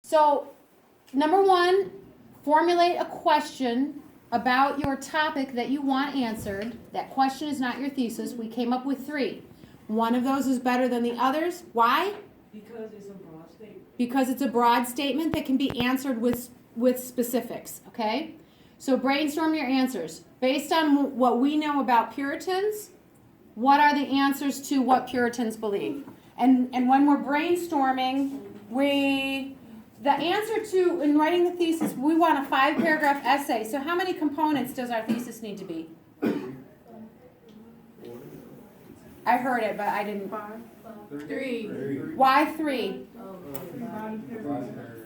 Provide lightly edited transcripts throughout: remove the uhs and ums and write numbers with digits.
So, number one, formulate a question about your topic that you want answered. That question is not your thesis. We came up with 3. One of those is better than the others. Why? Because it's a broad statement. Because it's a broad statement that can be answered with specifics, okay? So brainstorm your answers. Based on what we know about Puritans, what are the answers to what Puritans believe? And when we're brainstorming, the answer to, in writing the thesis, we want a 5-paragraph essay. So how many components does our thesis need to be? I heard it, but I didn't. 3. Why 3?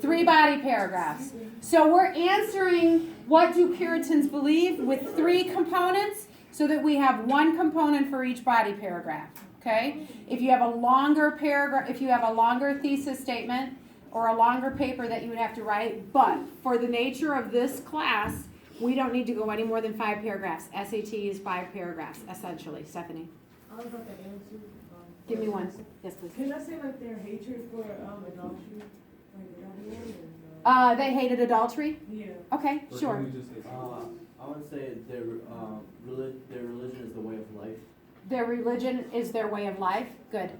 3 body paragraphs. So we're answering what do Puritans believe with 3 components so that we have 1 component for each body paragraph. Okay? If you have a longer paragraph, if you have a longer thesis statement or a longer paper that you would have to write, but for the nature of this class, we don't need to go any more than 5 paragraphs. SAT is 5 paragraphs, essentially. Stephanie? I was about to answer. Give me one. Yes, please. Can I say like their hatred for adultery? Like, They hated adultery? yeah. Okay, sure. I would say their religion is the way of life. Their religion is their way of life. Good.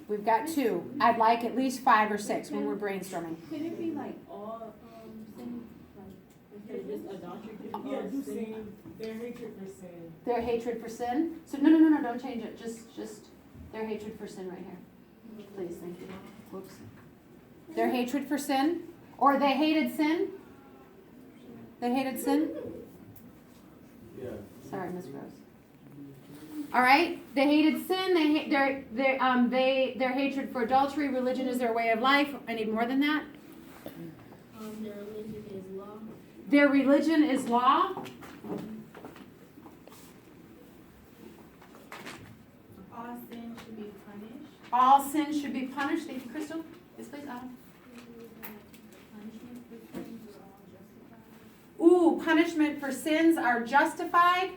We've got 2. I'd like at least 5 or 6 when we're brainstorming. Could it be like all sin? Like, instead of just adultery? Yeah, do sin. Their hatred for sin. Their hatred for sin. So no, don't change it. Just their hatred for sin right here. Please, thank you. Whoops. Their hatred for sin, or they hated sin. They hated sin. Yeah. Sorry, Miss Rose. All right, they hated sin. They hate their hatred for adultery. Religion is their way of life. I need more than that. Their religion is law. Their religion is law. All sin should be punished. All sin should be punished. Thank you, Crystal. Yes, please, Adam. Punishment for sins are all justified. Ooh, punishment for sins are justified.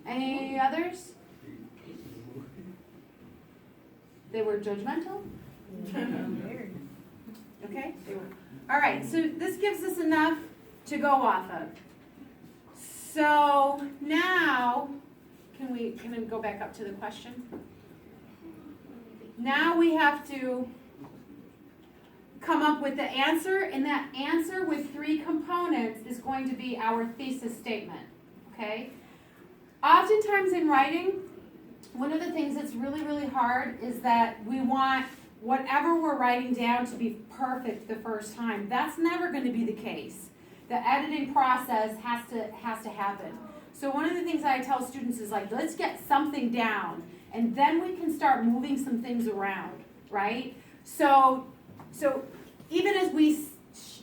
Any others? They were judgmental? Okay. All right, so this gives us enough to go off of. So now, can we go back up to the question? Now we have to come up with the answer, and that answer with 3 components is going to be our thesis statement, okay? Oftentimes in writing, one of the things that's really, really hard is that we want whatever we're writing down to be perfect the first time. That's never going to be the case. The editing process has to happen. So one of the things that I tell students is like, let's get something down, and then we can start moving some things around, right? So even as we,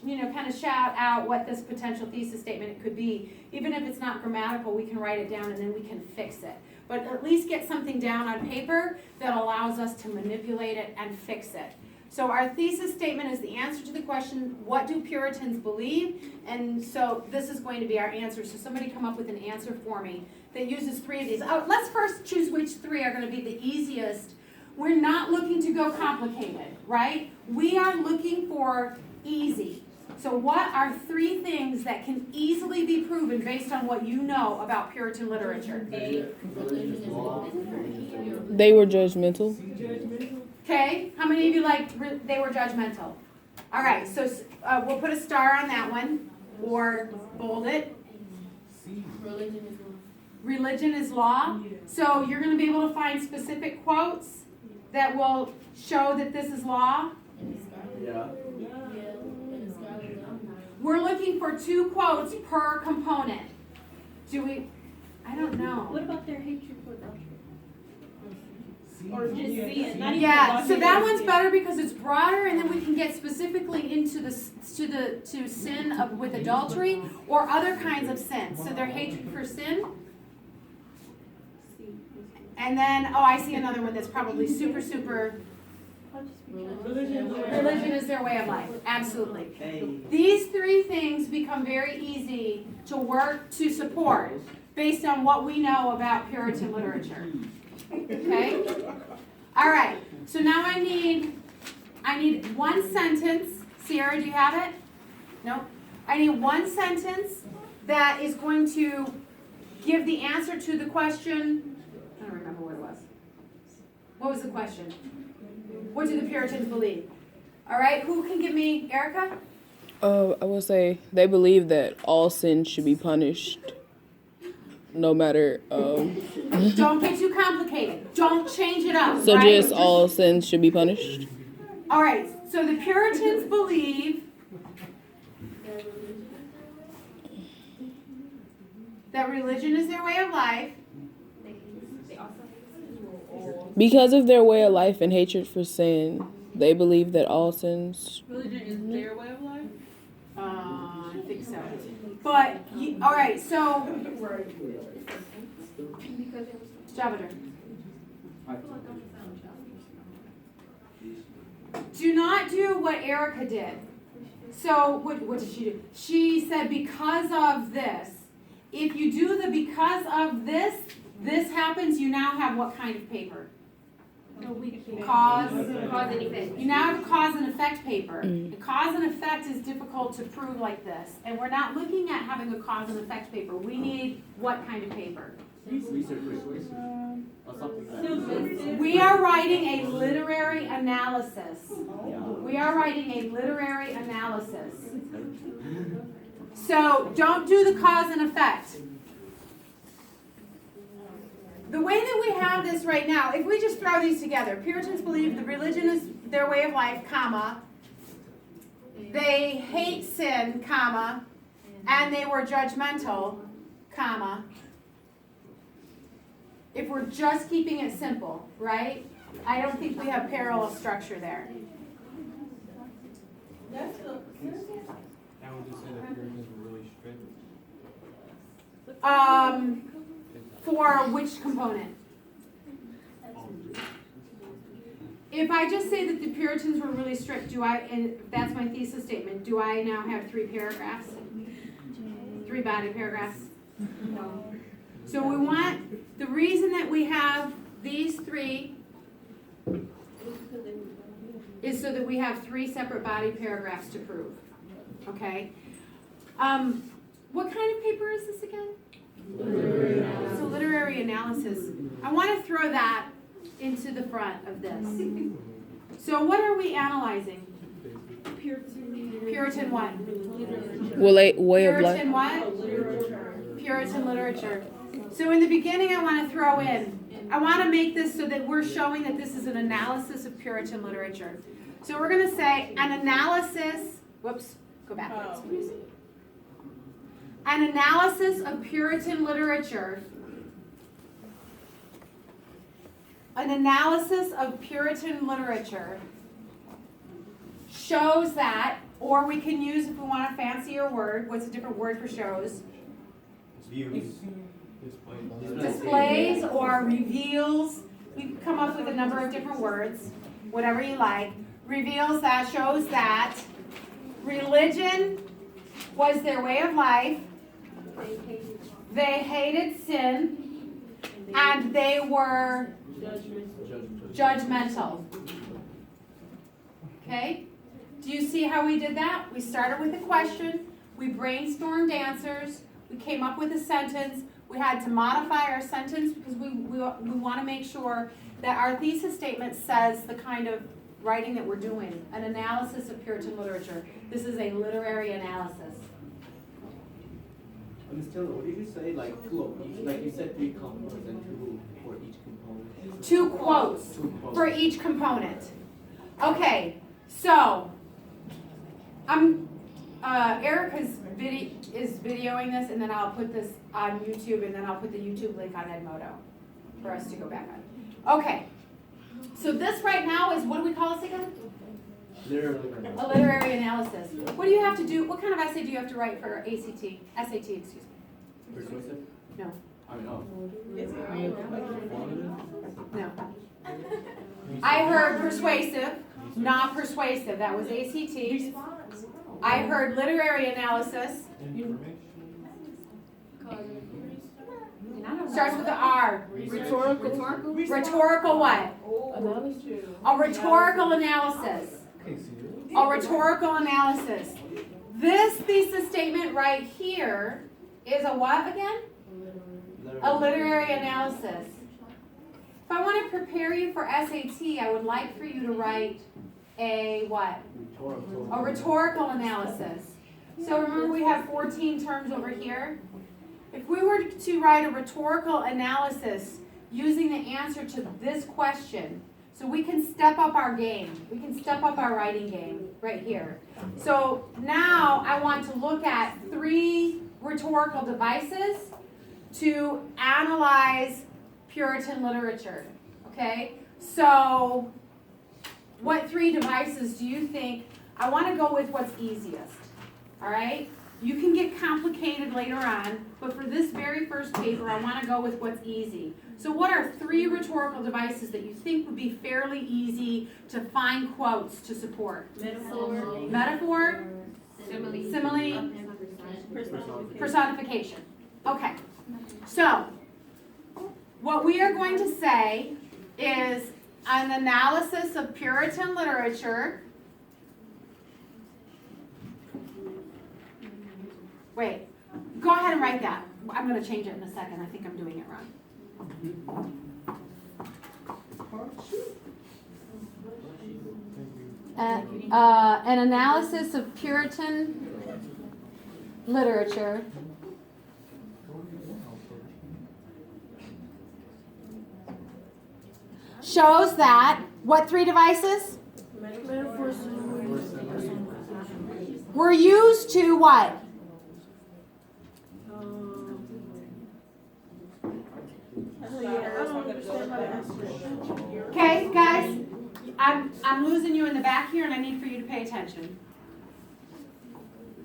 kind of shout out what this potential thesis statement could be, even if it's not grammatical, we can write it down and then we can fix it. But at least get something down on paper that allows us to manipulate it and fix it. So our thesis statement is the answer to the question, what do Puritans believe? And so this is going to be our answer. So somebody come up with an answer for me that uses 3 of these. Oh, let's first choose which 3 are going to be the easiest. We're not looking to go complicated, right? We are looking for easy. So what are 3 things that can easily be proven based on what you know about Puritan literature? They were judgmental. Okay, how many of you they were judgmental? All right, so we'll put a star on that one, or bold it. Religion is law. Religion is law. So you're going to be able to find specific quotes that will show that this is law. Yeah. We're looking for 2 quotes per component. Do we? I don't know. What about their hatred for adultery? Or just sin? Not even Yeah, adultery, so that but one's sin. better because it's broader, and then we can get specifically into to sin with adultery or other kinds of sin. So their hatred for sin. And then, I see another one that's probably super. Religion is their way of life. Absolutely. These 3 things become very easy to work to support based on what we know about Puritan literature. Okay? All right. So now I need one sentence. Sierra, do you have it? Nope. I need one sentence that is going to give the answer to the question. I don't remember what it was. What was the question? What do the Puritans believe? All right. Who can give me, Erica? I will say they believe that all sin should be punished, no matter. Don't get too complicated. Don't change it up. So right? just all sins should be punished. All right. So the Puritans believe that religion is their way of life. Because of their way of life and hatred for sin, they believe that all sins. Religion is their way of life? I think so. But, all right, so. Javeder. Do not do what Erica did. So, what did she do? She said, because of this. If you do the because of this happens, you now have what kind of paper? Cause and effect. You now have a cause and effect paper. The cause and effect is difficult to prove like this. And we're not looking at having a cause and effect paper. We need what kind of paper? Research or something like that. We are writing a literary analysis. We are writing a literary analysis. So don't do the cause and effect. The way that we have this right now, if we just throw these together, Puritans believe that religion is their way of life, comma. They hate sin, comma. And they were judgmental, comma. If we're just keeping it simple, right? I don't think we have parallel structure there. That would just say that Puritans were really strict. For which component? If I just say that the Puritans were really strict, and that's my thesis statement, do I now have 3 paragraphs? 3 body paragraphs? No. So we want, the reason that we have these 3 is so that we have 3 separate body paragraphs to prove. Okay? What kind of paper is this again? So literary analysis. I want to throw that into the front of this. So what are we analyzing? Puritan what? Way of Puritan life. what? Puritan literature. So in the beginning I want to throw in, I want to make this so that we're showing that this is an analysis of Puritan literature. So we're going to say an analysis, whoops, go backwards. An analysis of Puritan literature. An analysis of Puritan literature shows that, or we can use, if we want a fancier word, what's a different word for shows? Views. Displays or reveals. We've come up with a number of different words, whatever you like. Reveals that, shows that religion was their way of life. They hated sin, and they were judgmental. Okay? Do you see how we did that? We started with a question, we brainstormed answers, we came up with a sentence, we had to modify our sentence because we want to make sure that our thesis statement says the kind of writing that we're doing, an analysis of Puritan literature. This is a literary analysis. Ms. Taylor, what did you say? Like 2 of each? Like you said 3 components and 2 for each component. 2 quotes for each component. Okay, so Erica's is videoing this, and then I'll put this on YouTube, and then I'll put the YouTube link on Edmodo for us to go back on. Okay, so this right now is, what do we call this again? A literary analysis. What do you have to do? What kind of essay do you have to write for SAT? Excuse me. Persuasive? No. I mean, No. I heard persuasive, not persuasive. That was ACT. I heard literary analysis. Starts with the R. Rhetorical. Rhetorical what? Analysis. A rhetorical analysis. Okay, see, A rhetorical analysis. This thesis statement right here is a what again? A literary analysis. If I want to prepare you for SAT, I would like for you to write a what? A rhetorical analysis. So remember we have 14 terms over here. If we were to write a rhetorical analysis using the answer to this question, so we can step up our game. We can step up our writing game right here. So now I want to look at 3 rhetorical devices to analyze Puritan literature. Okay? So what 3 devices do you think? I want to go with what's easiest. All right? You can get complicated later on, but for this very first paper, I want to go with what's easy. So what are 3 rhetorical devices that you think would be fairly easy to find quotes to support? Metaphor, simile, personification. Okay. So what we are going to say is an analysis of Puritan literature. Wait, go ahead and write that. I'm going to change it in a second. I think I'm doing it wrong. An analysis of Puritan literature shows that what 3 devices were used to what? Okay, guys, I'm losing you in the back here, and I need for you to pay attention.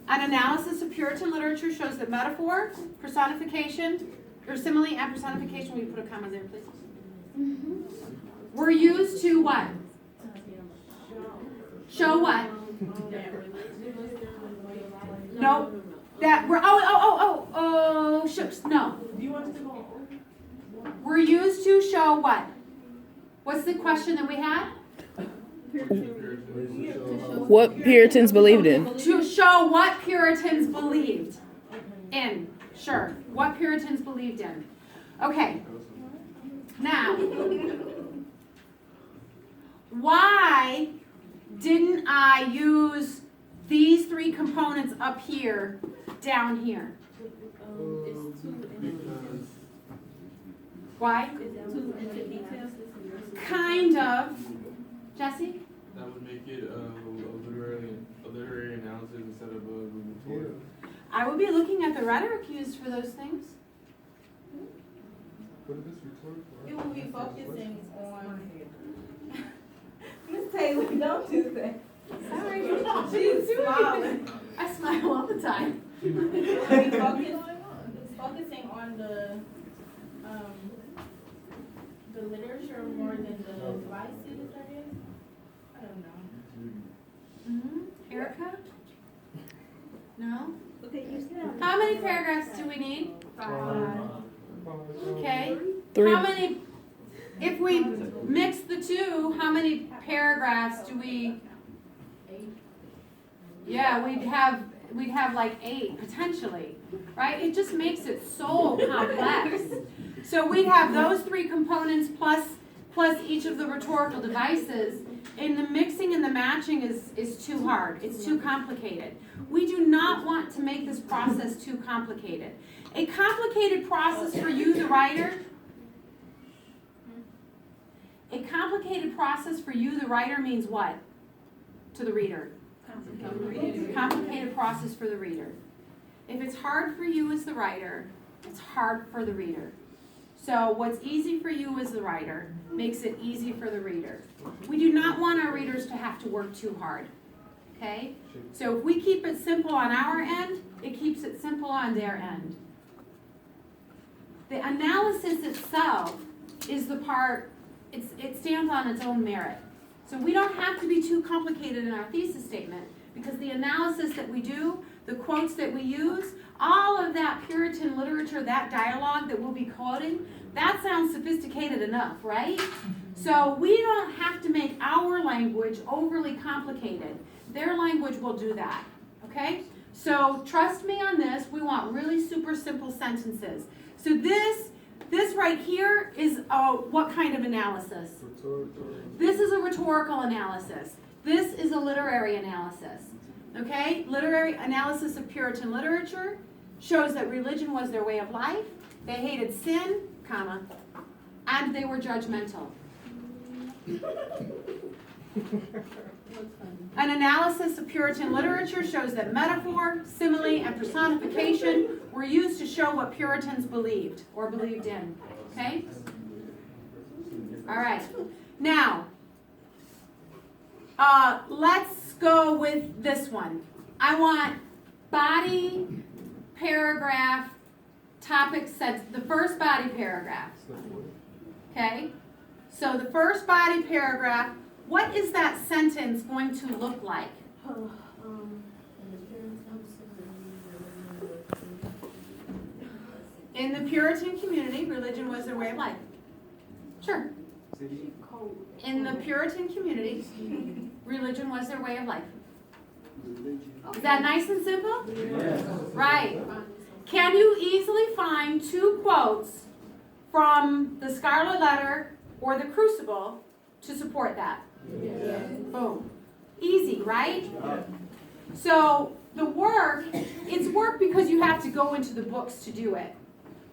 An analysis of Puritan literature shows that metaphor, personification, or simile and personification, will you put a comma there, please? Were used to what? Show what? No. That were shucks, no. Were used to show what? What's the question that we had? What Puritans believed in. To show what Puritans believed in. Sure. What Puritans believed in. Okay. Now, why didn't I use these 3 components up here, down here? Why? Kind of. Jesse? that would make it a literary analysis instead of a rhetorical. I would be looking at the rhetoric used for those things. What is this rhetorical? It will be focusing on. Miss Taylor, don't do that. Sorry. She's smiling. I smile all the time. It will be focusing on the literature more than the devices, I guess. I don't know. Erica? No? Okay, you said. How many paragraphs do we need? 5. Okay. 3. How many, if we mix the 2, how many paragraphs do we? 8. Yeah, we'd have like 8 potentially, right? It just makes it so complex. So we'd have those 3 components plus each of the rhetorical devices, and the mixing and the matching is too hard. It's too complicated. We do not want to make this process too complicated. A complicated process for you, the writer, means what to the reader? Complicated process for the reader. If it's hard for you as the writer, it's hard for the reader. So what's easy for you as the writer makes it easy for the reader. We do not want our readers to have to work too hard. Okay? So if we keep it simple on our end, it keeps it simple on their end. The analysis itself is the part, it stands on its own merit. So we don't have to be too complicated in our thesis statement, because the analysis that we do the quotes that we use, all of that Puritan literature, that dialogue that we'll be quoting, that sounds sophisticated enough, right? So we don't have to make our language overly complicated. Their language will do that, okay? So trust me on this, we want really super simple sentences. So this right here is what kind of analysis? Rhetorical. This is a rhetorical analysis. This is a literary analysis. Okay? Literary analysis of Puritan literature shows that religion was their way of life. They hated sin, comma, and they were judgmental. An analysis of Puritan literature shows that metaphor, simile, and personification were used to show what Puritans believed or believed in. Okay? All right. Now, let's go with this one. I want body, paragraph, topic sets, the first body paragraph. Okay? So the first body paragraph, what is that sentence going to look like? In the Puritan community, religion was their way of life. Sure. In the Puritan community, religion was their way of life. Is that nice and simple? Yes. Right. Can you easily find two quotes from the Scarlet Letter or the Crucible to support that? Yes. Boom. Easy, right? So the work, it's work because you have to go into the books to do it.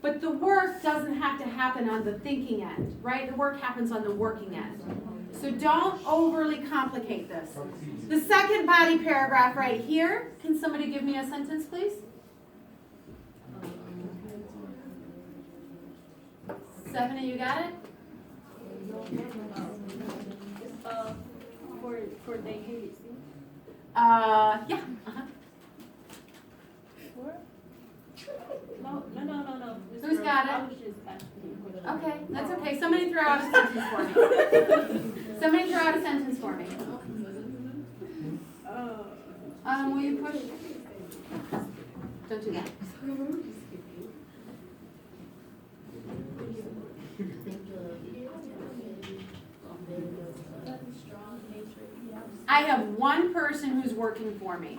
But the work doesn't have to happen on the thinking end, right? The work happens on the working end. So don't overly complicate this. The second body paragraph right here, can somebody give me a sentence, please? Stephanie, you got it? For they hated sin. Yeah. Uh-huh. No. Who's got it? I was just asking for the. Okay, that's okay. Somebody throw out a sentence for me. Somebody throw out a sentence for me. Will you push? Don't do that. I have one person who's working for me.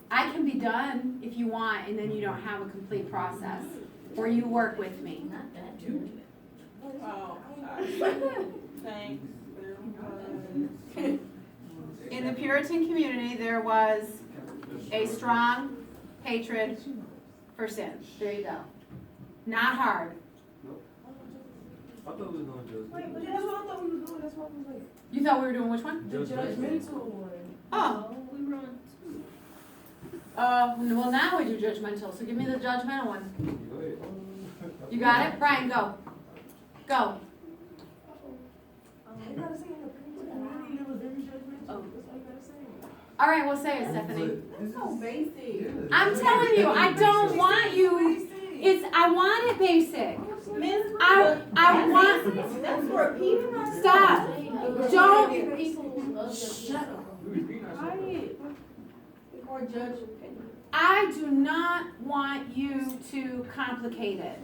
I can be done if you want, and then you don't have a complete process. Or you work with me. Thanks. In the Puritan community, there was a strong hatred for sin. There you go. Not hard. I thought we was going to Wait, but that's what I thought we were doing. That's what I was like. You thought we were doing which one? The judgmental one. Oh. We were on two. Well, now we do judgmental, so give me the judgmental one. Go ahead. You got it? Brian, go. Go. You gotta say in the community, it was very judgmental. That's what you gotta say. All right, we'll say it, Stephanie. It's so basic. I'm telling you, I don't want you. I want it basic. I want. That's for people. Stop. Don't. Shut up. Or judge opinion. I do not want you to complicate it.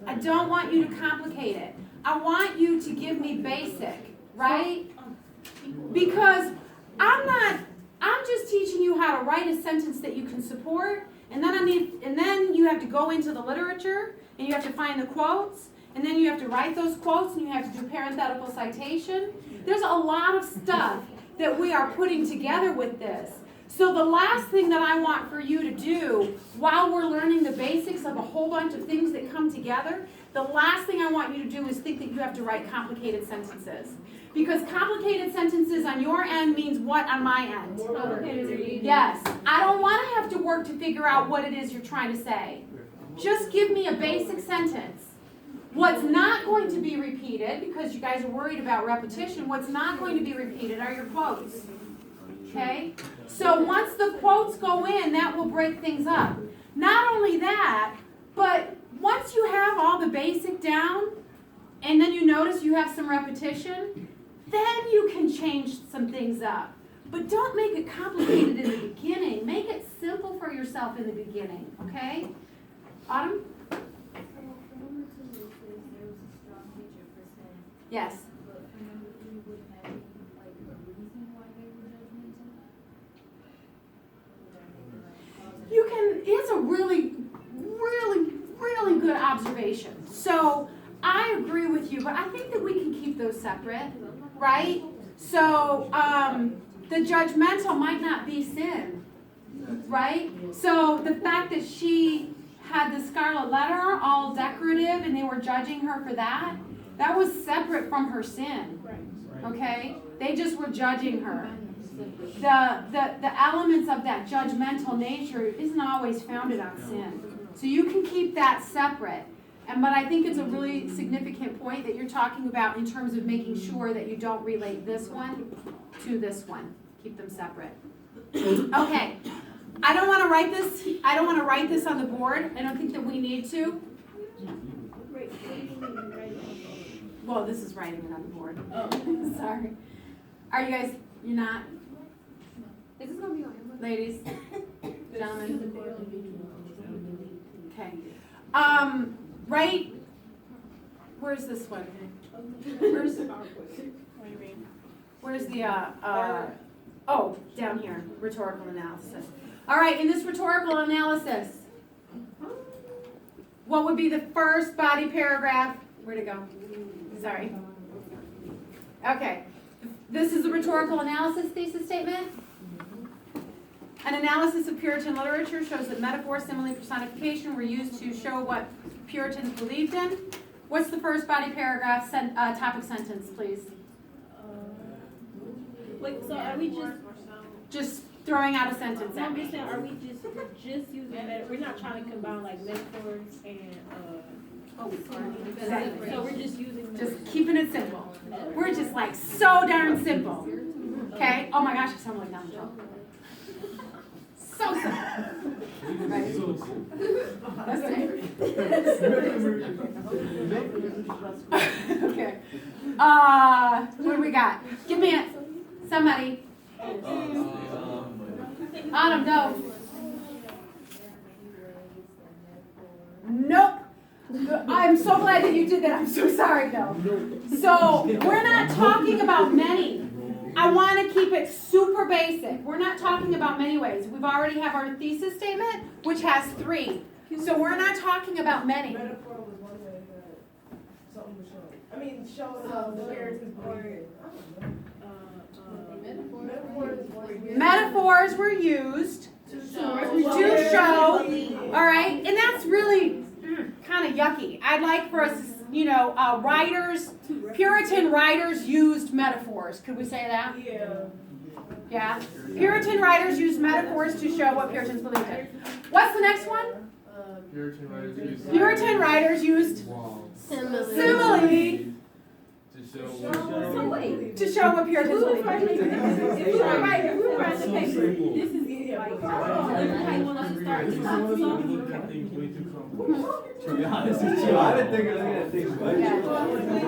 I don't want you to complicate it. I want you to give me basic, right? Because I'm just teaching you how to write a sentence that you can support, and then you have to go into the literature, and you have to find the quotes, and then you have to write those quotes, and you have to do parenthetical citation. There's a lot of stuff that we are putting together with this. So the last thing that I want for you to do while we're learning the basics of a whole bunch of things that come together, the last thing I want you to do is think that you have to write complicated sentences. Because complicated sentences on your end means what on my end? Yes. I don't want to have to work to figure out what it is you're trying to say. Just give me a basic sentence. What's not going to be repeated, because you guys are worried about repetition, what's not going to be repeated are your quotes. Okay? So once the quotes go in, that will break things up. Not only that, but once you have all the basic down, and then you notice you have some repetition, then you can change some things up. But don't make it complicated in the beginning. Make it simple for yourself in the beginning, okay? Autumn? Yes. You can, it's a really, really, really good observation. So I agree with you, but I think that we can keep those separate, right? So the judgmental might not be sin, right? So the fact that she had the scarlet letter all decorative and they were judging her for that, that was separate from her sin, okay? They just were judging her. The elements of that judgmental nature isn't always founded on sin. So you can keep that separate. But I think it's a really significant point that you're talking about in terms of making sure that you don't relate this one to this one. Keep them separate. Okay. I don't want to write this. I don't want to write this on the board. I don't think that we need to. Well, this is writing it on the board. Oh. Sorry. Are you guys, you're not? Is this going to be on? Ladies? Gentlemen? Okay. Right? Where's this one? Where's the, oh, down here, rhetorical analysis. All right, in this rhetorical analysis, what would be the first body paragraph? Where'd it go? Sorry. Okay. This is the rhetorical analysis thesis statement. An analysis of Puritan literature shows that metaphor, simile, personification were used to show what Puritans believed in. What's the first body paragraph, topic sentence, please? Wait, so are we Just throwing out a sentence at I'm me. just saying, are we just using metaphors? We're not trying to combine like metaphors and Exactly. so we're just using Just keeping it simple. We're just like so darn simple. Okay? Oh my gosh, I sound like Donald Trump. So simple. Right? That's it. Okay. What do we got? Give me it. Somebody. Autumn, go. Nope. I'm so glad that you did that. I'm so sorry, though. So, we're not talking about many. I want to keep it super basic. We're not talking about many ways. We've already have our thesis statement, which has 3. So, we're not talking about many. Metaphor was one way that something was shown. I mean, show the Puritans were. Metaphors were used to show, all right, and that's really kind of yucky. I'd like for us, writers, Puritan writers used metaphors. Could we say that? Yeah. Yeah. Puritan writers used metaphors to show what Puritans believed in. What's the next one? Puritan writers used simile to show what Puritans believed in. If we were writing the paper, this is like how you want us to start to talk to To be honest with you, I didn't think I was going to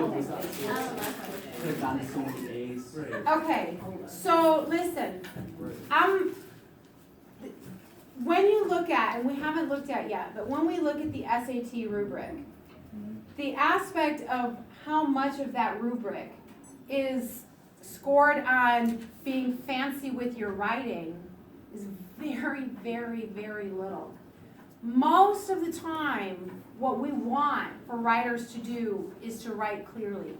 think about so many A's. Okay, so listen, when you look at, and we haven't looked at yet, but when we look at the SAT rubric, the aspect of how much of that rubric is scored on being fancy with your writing is very, very, very little. Most of the time, what we want for writers to do is to write clearly.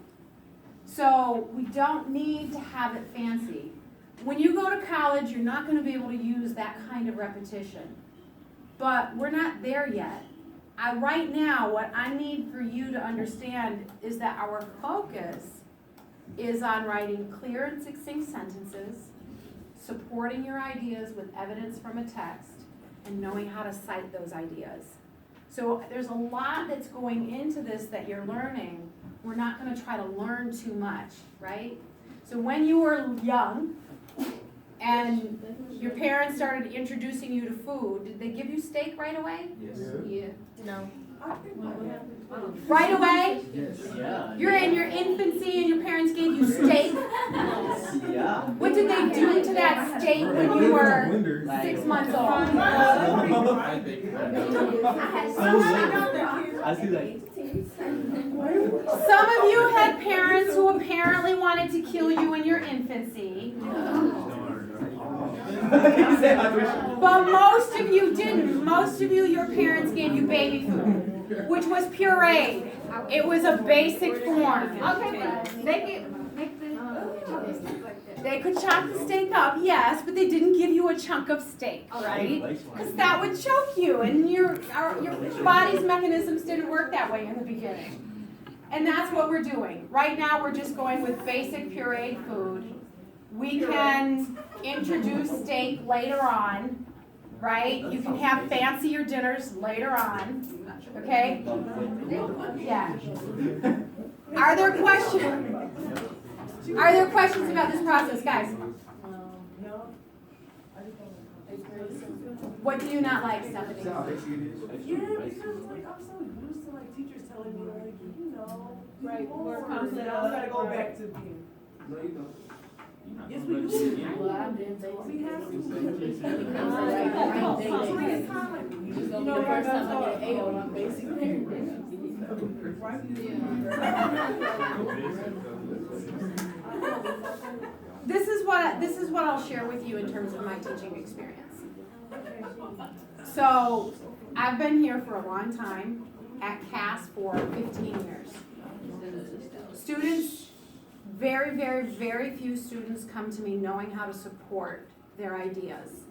So we don't need to have it fancy. When you go to college, you're not going to be able to use that kind of repetition. But we're not there yet. Right now, what I need for you to understand is that our focus is on writing clear and succinct sentences, supporting your ideas with evidence from a text, and knowing how to cite those ideas. So there's a lot that's going into this that you're learning. We're not going to try to learn too much, right? So when you were young and your parents started introducing you to food, did they give you steak right away? Yes. Yeah. No. No. Right away? Yes. Yeah. You're in your infancy and your parents gave you steak? Yeah. What did they do to that steak when you were 6 months old? I think. I see like. Some of you had parents who apparently wanted to kill you in your infancy, but most of you didn't. Most of you, your parents gave you baby food, which was pureed. It was a basic form. Okay, they could chop the steak up, yes, but they didn't give you a chunk of steak, right? Because that would choke you, and your body's mechanisms didn't work that way in the beginning. And that's what we're doing. Right now, we're just going with basic pureed food. We can introduce steak later on, right? You can have fancier dinners later on, okay? Yeah. Are there questions? Are there questions about this process, guys? What do you not like, Stephanie? Yeah, because like I'm so used to like teachers telling me like, you know, Right, more more confident. confident. I gotta go back to being. No, you don't. Yes, we do. Well, I didn't say We have to. You know, first time I get an A on my basic This is what I'll share with you in terms of my teaching experience. So, I've been here for a long time, at CAS for 15 years. Students, very, very, very few students come to me knowing how to support their ideas,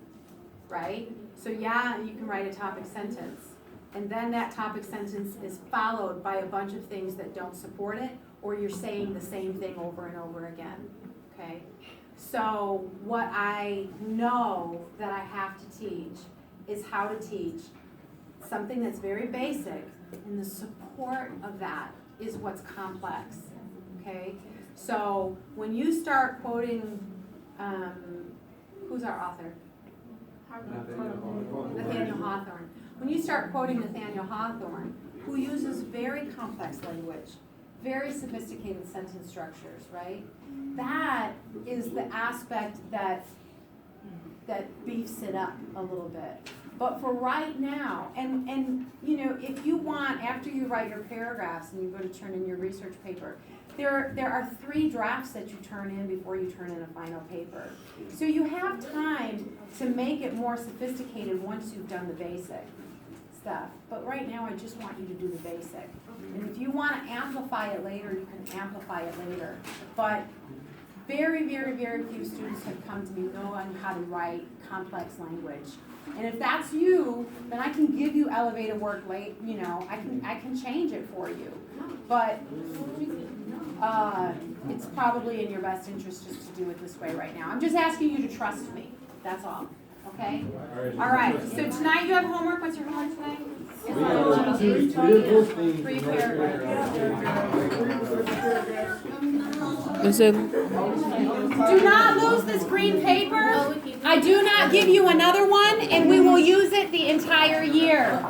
right? So yeah, you can write a topic sentence, and then that topic sentence is followed by a bunch of things that don't support it, or you're saying the same thing over and over again, okay? So what I know that I have to teach is how to teach something that's very basic, and the support of that is what's complex, okay? So when you start quoting, who's our author? Nathaniel Hawthorne. When you start quoting Nathaniel Hawthorne, who uses very complex language, very sophisticated sentence structures, right? That is the aspect that beefs it up a little bit. But for right now, and you know, if you want, after you write your paragraphs and you go to turn in your research paper, there are 3 drafts that you turn in before you turn in a final paper. So you have time to make it more sophisticated once you've done the basic stuff. But right now, I just want you to do the basic. And if you want to amplify it later, you can amplify it later. But very, very, very few students have come to me knowing how to write complex language. And if that's you, then I can give you elevated work late, you know, I can change it for you. But it's probably in your best interest just to do it this way right now. I'm just asking you to trust me, that's all, okay? All right, so tonight you have homework. What's your homework tonight? Three paragraphs. Do not lose this green paper. I do not give you another one, and we will use it the entire year.